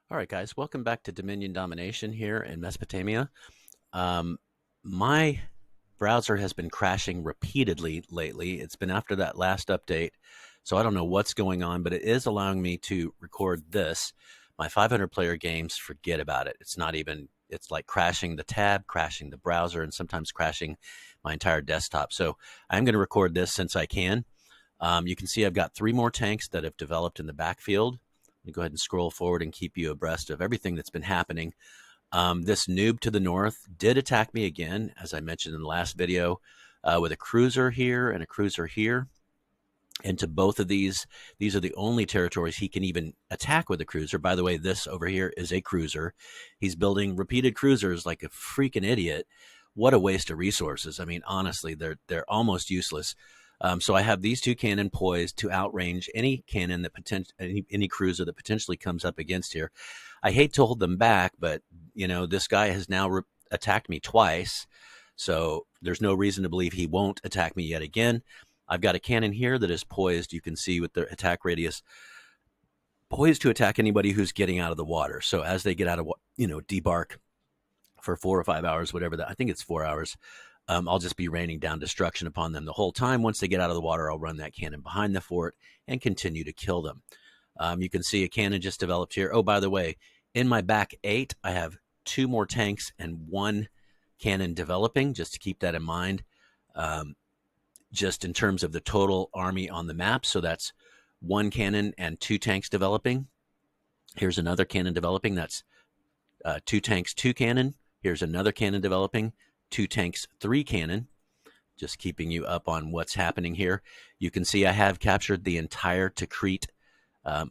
All right, guys, welcome back to Dominion Domination here in Mesopotamia. Um, my browser has been crashing repeatedly lately. It's been after that last update, so I don't know what's going on, but it is allowing me to record this. My 500 player games, forget about it. It's not even, it's like crashing the tab, crashing the browser, and sometimes crashing my entire desktop. So I'm going to record this since I can. You can see I've got 3 more tanks that have developed in the backfield. Let me go ahead and scroll forward and keep you abreast of everything that's been happening. This noob to the north did attack me again, as I mentioned in the last video, with a cruiser here and a cruiser here. And to both of these are the only territories he can even attack with a cruiser. By the way, this over here is a cruiser. He's building repeated cruisers like a freaking idiot. What a waste of resources. I mean, honestly, they're almost useless. So I have these 2 cannon poised to outrange any cannon that any cruiser that potentially comes up against here. I hate to hold them back, but this guy has now attacked me twice, so there's no reason to believe he won't attack me yet again. I've got a cannon here that is poised, you can see with the attack radius, poised to attack anybody who's getting out of the water. So as they get out of, debark for 4 or 5 hours, whatever that, I think it's 4 hours, I'll just be raining down destruction upon them the whole time. Once they get out of the water, I'll run that cannon behind the fort and continue to kill them. You can see a cannon just developed here. Oh, by the way, in my back 8, I have 2 more tanks and 1 cannon developing, just to keep that in mind. Just in terms of the total army on the map. So that's 1 cannon and 2 tanks developing. Here's another cannon developing. That's 2 tanks, 2 cannon. Here's another cannon developing. 2 tanks, 3 cannon. Just keeping you up on what's happening here. You can see I have captured the entire Tikrit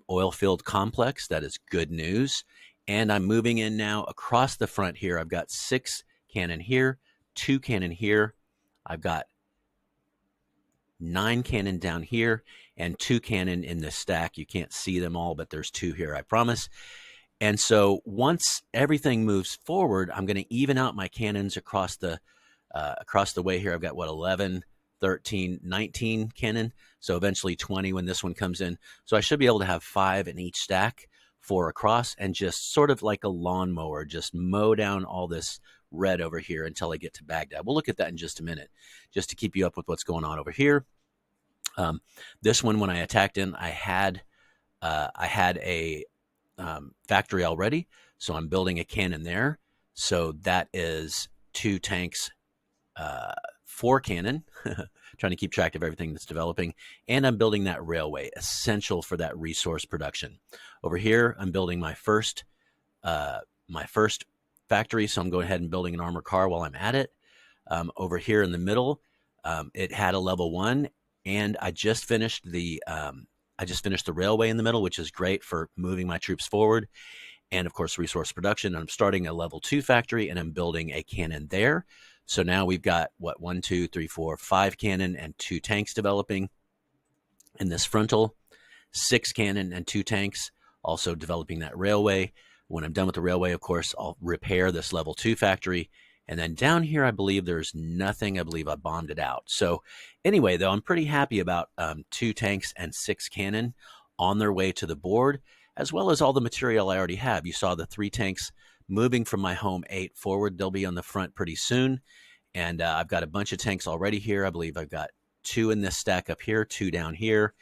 oil field complex. That is good news. And I'm moving in now across the front here. I've got 6 cannon here, 2 cannon here. I've got 9 cannon down here and 2 cannon in this stack. You can't see them all, but there's 2 here, I promise. And so once everything moves forward, I'm going to even out my cannons across the way here. I've got 11, 13, 19 cannon. So eventually 20 when this one comes in. So I should be able to have 5 in each stack, 4 across, and just sort of like a lawnmower, just mow down all this red over here until I get to Baghdad. We'll look at that in just a minute, just to keep you up with what's going on over here. This one, when I attacked in, I had a factory already, so I'm building a cannon there. So that is 2 tanks, 4 cannon, trying to keep track of everything that's developing. And I'm building that railway, essential for that resource production. Over here, I'm building my first factory, so I'm going ahead and building an armored car while I'm at it. Over here in the middle, it had a level 1, and I just finished the railway in the middle, which is great for moving my troops forward. And of course, resource production. I'm starting a level 2 factory, and I'm building a cannon there. So now we've got 1, 2, 3, 4, 5 cannon and 2 tanks developing in this frontal. 6 cannon and 2 tanks, also developing that railway. When I'm done with the railway, of course, I'll repair this level 2 factory. And then down here, I believe there's nothing. I believe I bombed it out. So anyway, though, I'm pretty happy about 2 tanks and 6 cannon on their way to the board, as well as all the material I already have. You saw the 3 tanks moving from my home 8 forward. They'll be on the front pretty soon. And I've got a bunch of tanks already here. I believe I've got 2 in this stack up here, 2 down here,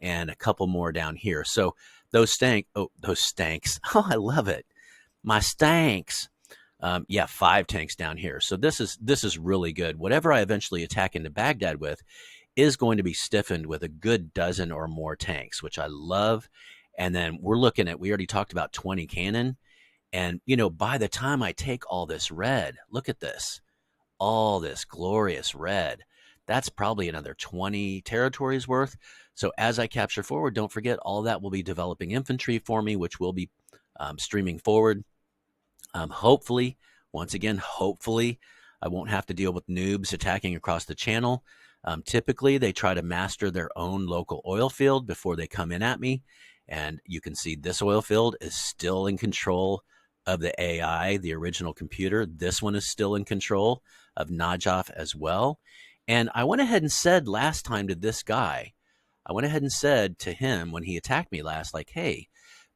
and a couple more down here. So those stanks. Oh, I love it. My stanks. Yeah, 5 tanks down here. So this is really good. Whatever I eventually attack into Baghdad with is going to be stiffened with a good dozen or more tanks, which I love. And then we're looking at, we already talked about 20 cannon. And, by the time I take all this red, look at this, all this glorious red, that's probably another 20 territories worth. So as I capture forward, don't forget, all that will be developing infantry for me, which will be streaming forward. Hopefully, once again, hopefully, I won't have to deal with noobs attacking across the channel. Typically, they try to master their own local oil field before they come in at me. And you can see this oil field is still in control of the AI, the original computer. This one is still in control of Najaf as well. And I went ahead and said last time to this guy, I went ahead and said to him when he attacked me last, like, hey,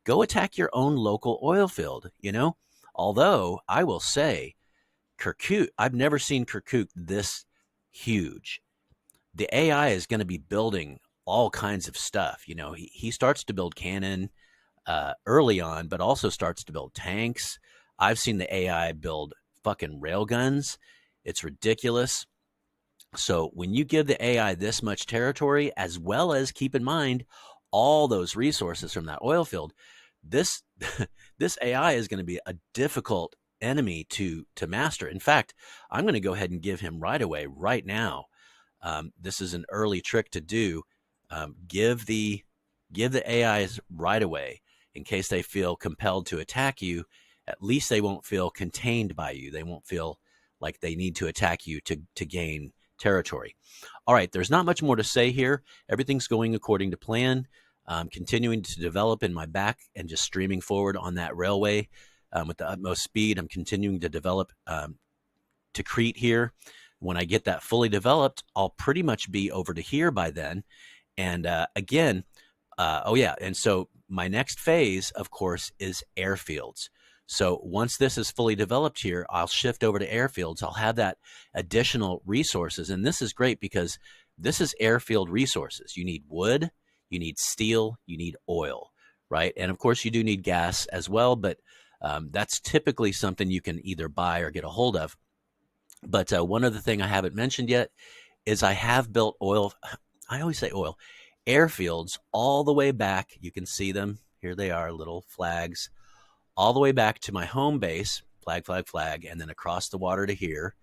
go attack your own local oil field, you know? Although I will say, Kirkuk, I've never seen Kirkuk this huge. The AI is going to be building all kinds of stuff. You know, he starts to build cannon early on, but also starts to build tanks. I've seen the AI build fucking railguns. It's ridiculous. So when you give the AI this much territory, as well as keep in mind all those resources from that oil field, this this AI is going to be a difficult enemy to master. In fact, I'm going to go ahead and give him right away right now. This is an early trick to do. Give the AIs right away in case they feel compelled to attack you. At least they won't feel contained by you. They won't feel like they need to attack you to gain territory. All right, there's not much more to say here. Everything's going according to plan. Continuing to develop in my back and just streaming forward on that railway with the utmost speed. I'm continuing to develop to Crete here. When I get that fully developed, I'll pretty much be over to here by then. And again, oh yeah, and so my next phase, of course, is airfields. So once this is fully developed here, I'll shift over to airfields. I'll have that additional resources. And this is great because this is airfield resources. You need wood, you need steel, you need oil, right? And of course, you do need gas as well, but that's typically something you can either buy or get a hold of. But one other thing I haven't mentioned yet is I have built oil. I always say oil. Airfields all the way back. You can see them. Here they are, little flags. All the way back to my home base. Flag, flag, flag. And then across the water to here.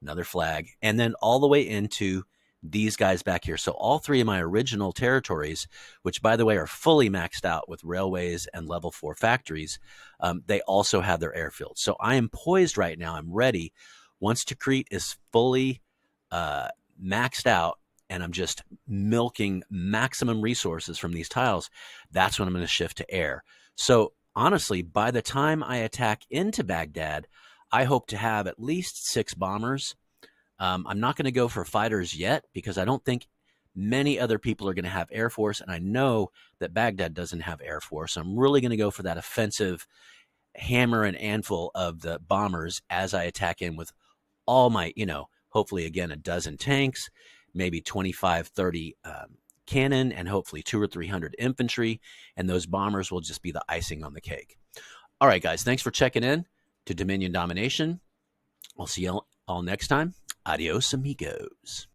Another flag. And then all the way into these guys back here. So all three of my original territories, which by the way are fully maxed out with railways and level 4 factories, they also have their airfields. So I am poised right now. I'm ready. Once Crete is fully maxed out and I'm just milking maximum resources from these tiles, that's when I'm going to shift to air. So honestly, by the time I attack into Baghdad, I hope to have at least 6 bombers. I'm not going to go for fighters yet because I don't think many other people are going to have Air Force, and I know that Baghdad doesn't have Air Force. So I'm really going to go for that offensive hammer and anvil of the bombers as I attack in with all my, hopefully, again, a dozen tanks, maybe 25, 30 cannon, and hopefully 200 or 300 infantry. And those bombers will just be the icing on the cake. All right, guys, thanks for checking in to Dominion Domination. I'll see you all next time. Adios, amigos.